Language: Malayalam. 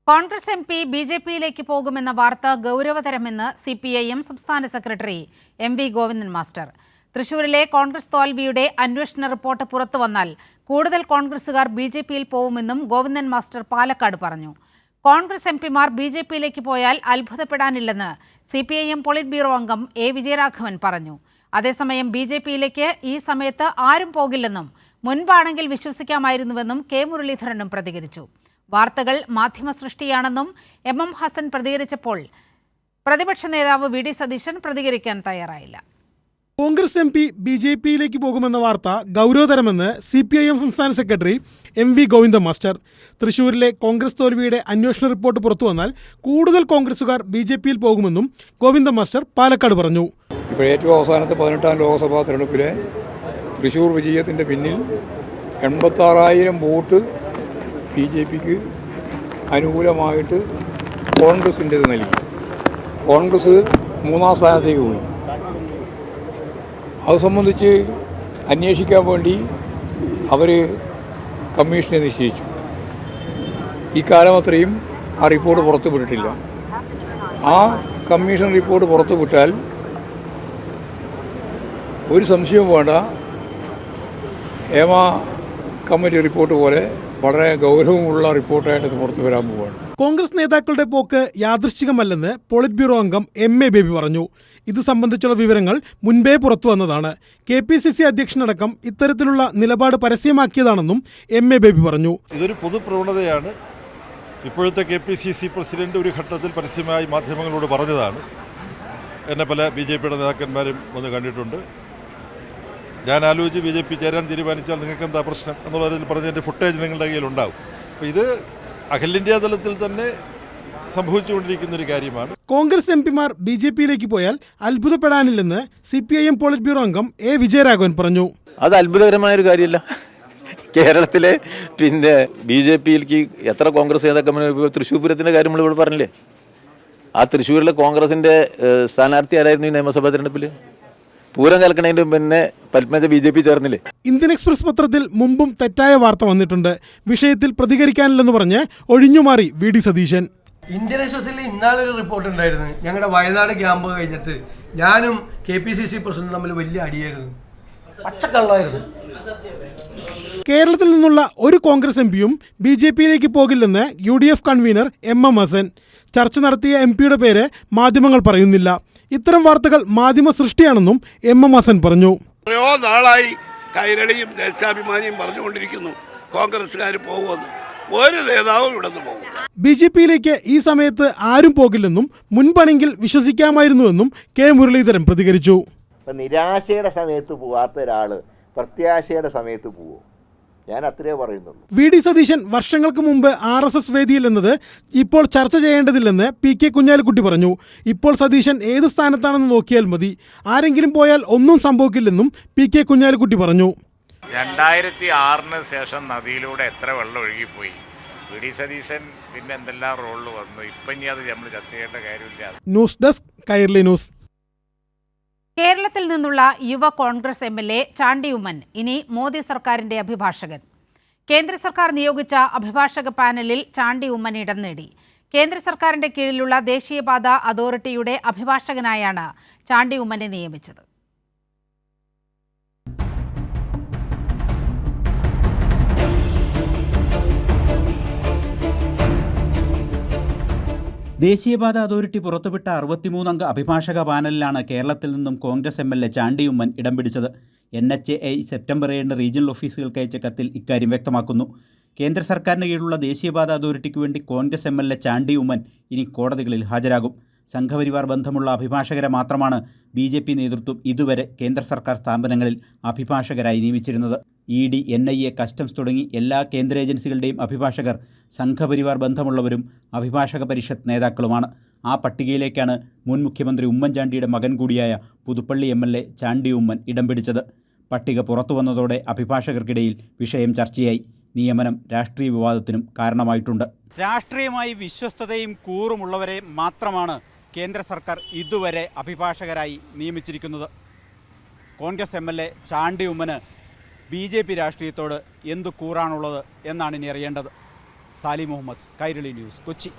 കോൺഗ്രസ് എം പി ബിജെപിയിലേക്ക് പോകുമെന്ന വാർത്ത ഗൗരവതരമെന്ന് സിപിഐഎം സംസ്ഥാന സെക്രട്ടറി എം.വി. ഗോവിന്ദൻ മാസ്റ്റർ. തൃശൂരിലെ കോൺഗ്രസ് തോൽവിയുടെ അന്വേഷണ റിപ്പോർട്ട് പുറത്തുവന്നാൽ കൂടുതൽ കോൺഗ്രസുകാർ ബിജെപിയിൽ പോവുമെന്നും ഗോവിന്ദൻ മാസ്റ്റർ പാലക്കാട് പറഞ്ഞു. കോൺഗ്രസ് എംപിമാർ ബിജെപിയിലേക്ക് പോയാൽ അത്ഭുതപ്പെടാനില്ലെന്ന് സിപിഐഎം പോളിറ്റ് ബ്യൂറോ അംഗം എ. വിജയരാഘവൻ പറഞ്ഞു. അതേസമയം ബിജെപിയിലേക്ക് ഈ സമയത്ത് ആരും പോകില്ലെന്നും മുൻപാണെങ്കിൽ വിശ്വസിക്കാമായിരുന്നുവെന്നും കെ. മുരളീധരനും പ്രതികരിച്ചു. വാർത്തകൾ മാധ്യമ സൃഷ്ടിയാണെന്നും എം ഹസൻ പ്രതികരിച്ചപ്പോൾ പ്രതിപക്ഷ നേതാവ് വി ഡി സതീശൻ പ്രതികരിക്കാൻ തയ്യാറായില്ല. കോൺഗ്രസ് എം പി ബിജെപിയിലേക്ക് പോകുമെന്ന വാർത്ത ഗൗരവതരമെന്ന് സിപിഐഎം സംസ്ഥാന സെക്രട്ടറി എം.വി. ഗോവിന്ദൻ മാസ്റ്റർ. തൃശൂരിലെ കോൺഗ്രസ് തോൽവിയുടെ അന്വേഷണ റിപ്പോർട്ട് പുറത്തുവന്നാൽ കൂടുതൽ കോൺഗ്രസുകാർ ബിജെപിയിൽ പോകുമെന്നും ഗോവിന്ദൻ മാസ്റ്റർ പാലക്കാട് പറഞ്ഞു. ഇപ്പോൾ ഏറ്റവും അവസാനത്തെ 18ാം ലോക്സഭാ തെരഞ്ഞെടുപ്പിലെ തൃശൂർ വിജയത്തിൻ്റെ പിന്നിൽ 86,000 വോട്ട് ബി ജെ പിക്ക് അനുകൂലമായിട്ട് കോൺഗ്രസിൻ്റേത് നൽകി. കോൺഗ്രസ് 3ാം സ്ഥാനത്തേക്ക് പോയി. അത് സംബന്ധിച്ച് അന്വേഷിക്കാൻ വേണ്ടി അവർ കമ്മീഷനെ നിശ്ചയിച്ചു. ഈ കാലം അത്രയും ആ റിപ്പോർട്ട് പുറത്തുവിട്ടിട്ടില്ല. ആ കമ്മീഷൻ റിപ്പോർട്ട് പുറത്തുവിട്ടാൽ ഒരു സംശയവും വേണ്ട, ഏമ കമ്മിറ്റി റിപ്പോർട്ട് പോലെ വളരെ ഗൗരവമുള്ള റിപ്പോർട്ടായിട്ട് ഇത് പുറത്തു വരാൻ പോവുകയാണ്. കോൺഗ്രസ് നേതാക്കളുടെ പോക്ക് യാദൃശ്ചികമല്ലെന്ന് പോളിറ്റ് ബ്യൂറോ അംഗം എം.എ. ബേബി പറഞ്ഞു. ഇത് സംബന്ധിച്ചുള്ള വിവരങ്ങൾ മുൻപേ പുറത്തു വന്നതാണ്. KPCC അധ്യക്ഷനടക്കം ഇത്തരത്തിലുള്ള നിലപാട് പരസ്യമാക്കിയതാണെന്നും എം.എ. ബേബി പറഞ്ഞു. ഇതൊരു പൊതുപ്രവണതയാണ്. ഇപ്പോഴത്തെ KPCC പ്രസിഡന്റ് ഒരു ഘട്ടത്തിൽ പരസ്യമായി മാധ്യമങ്ങളോട് പറഞ്ഞതാണ്. എന്നെ പല BJPയുടെ നേതാക്കന്മാരും വന്ന് കണ്ടിട്ടുണ്ട്. ഞാൻ ആലോചിച്ച് BJP ചേരാൻ തീരുമാനിച്ചാൽ നിങ്ങൾക്ക് എന്താ പ്രശ്നം എന്നുള്ളതിൽ പറഞ്ഞതിൻ്റെ ഫുട്ടേജ് നിങ്ങളുടെ കയ്യിലുണ്ടാവും. അപ്പോൾ ഇത് അഖിലേന്ത്യാ തലത്തിൽ തന്നെ സംഭവിച്ചുകൊണ്ടിരിക്കുന്ന ഒരു കാര്യമാണ്. കോൺഗ്രസ് എംപിമാർ ബിജെപിയിലേക്ക് പോയാൽ അത്ഭുതപ്പെടാനില്ലെന്ന് സിപിഐഎം പോളിറ്റ് ബ്യൂറോ അംഗം എ. വിജയരാഘവൻ പറഞ്ഞു. അത് അത്ഭുതകരമായൊരു കാര്യമല്ല. കേരളത്തിലെ BJPയിലേക്ക് എത്ര കോൺഗ്രസ് നേതാക്കന്മാർ, തൃശ്ശൂർ പൂരത്തിൻ്റെ കാര്യം നമ്മളിവിടെ പറഞ്ഞില്ലേ? ആ തൃശ്ശൂരിലെ കോൺഗ്രസിൻ്റെ സ്ഥാനാർത്ഥി ആരായിരുന്നു ഈ നിയമസഭാ തെരഞ്ഞെടുപ്പിൽ? പൂരം കലക്കണതിന് പിന്നെ പത്മജ BJP ചേർന്നില്ലേ? ഇന്ത്യൻ എക്സ്പ്രസ് പത്രത്തിൽ മുമ്പും തെറ്റായ വാർത്ത വന്നിട്ടുണ്ട്. വിഷയത്തിൽ പ്രതികരിക്കാനില്ലെന്ന് പറഞ്ഞ് ഒഴിഞ്ഞുമാറി വി ഡി സതീശൻ. ഇന്ത്യൻ എക്സ്പ്രസിൽ ഇന്നാളൊരു റിപ്പോർട്ട് ഉണ്ടായിരുന്നു. ഞങ്ങളുടെ വയനാട് ക്യാമ്പ് കഴിഞ്ഞിട്ട് ഞാനും KPCC പ്രസിഡന്റും തമ്മിൽ വലിയ അടിയായിരുന്നു, പച്ചക്കള്ളായിരുന്നു. കേരളത്തിൽ നിന്നുള്ള ഒരു കോൺഗ്രസ് എംപിയും BJPയിലേക്ക് പോകില്ലെന്ന് UDF കൺവീനർ M ഹസൻ. ചർച്ച നടത്തിയ എംപിയുടെ പേര് മാധ്യമങ്ങൾ പറയുന്നില്ല. ഇത്തരം വാർത്തകൾ മാധ്യമ സൃഷ്ടിയാണെന്നും M ഹസൻ പറഞ്ഞു. എത്രയോ നാളായി കൈരളിയും ദേശാഭിമാനിയും പറഞ്ഞുകൊണ്ടിരിക്കുന്നു കോൺഗ്രസ്സുകാർ പോകുമെന്ന്. ഒരു നേതാവും ഇവിടെ നിന്ന് പോകും. BJPയിലേക്ക് ഈ സമയത്ത് ആരും പോകില്ലെന്നും മുൻപണെങ്കിൽ വിശ്വസിക്കാമായിരുന്നുവെന്നും കെ. മുരളീധരൻ പ്രതികരിച്ചു. നിരാശയുടെ സമയത്ത് പോവാത്ത ഒരാൾ പ്രത്യാശയുടെ സമയത്ത് പോവോ? ഞാൻ അത്രേ പറയുന്നുള്ളൂ. വി ഡി സതീശൻ വർഷങ്ങൾക്ക് മുമ്പ് RSS വേദിയിൽ എന്നത് ഇപ്പോൾ ചർച്ച ചെയ്യേണ്ടതില്ലെന്ന് PK കുഞ്ഞാലിക്കുട്ടി പറഞ്ഞു. ഇപ്പോൾ സതീശൻ ഏത് സ്ഥാനത്താണെന്ന് നോക്കിയാൽ മതി. ആരെങ്കിലും പോയാൽ ഒന്നും സംഭവിക്കില്ലെന്നും PK കുഞ്ഞാലിക്കുട്ടി പറഞ്ഞു. 2006 ശേഷം നദിയിലൂടെ എത്ര വെള്ളം ഒഴുകിപ്പോയി. വി ഡി സതീശൻ പിന്നെ എന്തെല്ലാം റോളിൽ വന്നു. ഇപ്പം ഇനി അത് നമ്മൾ ചർച്ച ചെയ്യേണ്ട കാര്യമില്ല. News desk Kairali news. കേരളത്തിൽ നിന്നുള്ള യുവ കോൺഗ്രസ് MLA ചാണ്ടി ഉമ്മൻ ഇനി മോദി സർക്കാരിന്റെ അഭിഭാഷകൻ. കേന്ദ്ര സർക്കാർ നിയോഗിച്ച അഭിഭാഷക പാനലിൽ ചാണ്ടി ഉമ്മൻ ഇടം നേടി. കേന്ദ്ര സർക്കാരിന്റെ കീഴിലുള്ള ദേശീയപാത അതോറിറ്റിയുടെ അഭിഭാഷകനായാണ് ചാണ്ടി ഉമ്മനെ നിയമിച്ചത്. ദേശീയപാത അതോറിറ്റി പുറത്തുവിട്ട 63 അംഗ അഭിഭാഷക പാനലിലാണ് കേരളത്തിൽ നിന്നും കോൺഗ്രസ് MLA ചാണ്ടി ഉമ്മൻ ഇടം പിടിച്ചത്. NHAI സെപ്റ്റംബർ 7 റീജിയണൽ ഓഫീസുകൾക്ക് അയച്ച കത്തിൽ ഇക്കാര്യം വ്യക്തമാക്കുന്നു. കേന്ദ്ര സർക്കാരിന് കീഴിലുള്ള ദേശീയപാത അതോറിറ്റിക്ക് വേണ്ടി കോൺഗ്രസ് MLA ചാണ്ടി ഉമ്മൻ ഇനി കോടതികളിൽ ഹാജരാകും. സംഘപരിവാർ ബന്ധമുള്ള അഭിഭാഷകരെ മാത്രമാണ് BJP നേതൃത്വം ഇതുവരെ കേന്ദ്ര സർക്കാർ സ്ഥാപനങ്ങളിൽ അഭിഭാഷകരായി നിയമിച്ചിരുന്നത്. ED, NIA, കസ്റ്റംസ് തുടങ്ങി എല്ലാ കേന്ദ്ര ഏജൻസികളുടെയും അഭിഭാഷകർ സംഘപരിവാർ ബന്ധമുള്ളവരും അഭിഭാഷക പരിഷത്ത് നേതാക്കളുമാണ്. ആ പട്ടികയിലേക്കാണ് മുൻ മുഖ്യമന്ത്രി ഉമ്മൻചാണ്ടിയുടെ മകൻ കൂടിയായ പുതുപ്പള്ളി MLA ചാണ്ടി ഉമ്മൻ ഇടം പിടിച്ചത്. പട്ടിക പുറത്തു വന്നതോടെ അഭിഭാഷകർക്കിടയിൽ വിഷയം ചർച്ചയായി. നിയമനം രാഷ്ട്രീയ വിവാദത്തിനും കാരണമായിട്ടുണ്ട്. രാഷ്ട്രീയമായി വിശ്വസ്തതയും കൂറുമുള്ളവരെ മാത്രമാണ് കേന്ദ്ര സർക്കാർ ഇതുവരെ അഭിഭാഷകരായി നിയമിച്ചിരിക്കുന്നത്. കോൺഗ്രസ് MLA ചാണ്ടി ഉമ്മന് BJP രാഷ്ട്രീയത്തോട് എന്തു കൂറാണുള്ളത് എന്നാണ് ഇനി അറിയേണ്ടത്. സാലി മുഹമ്മദ്, കൈരളി ന്യൂസ്, കൊച്ചി.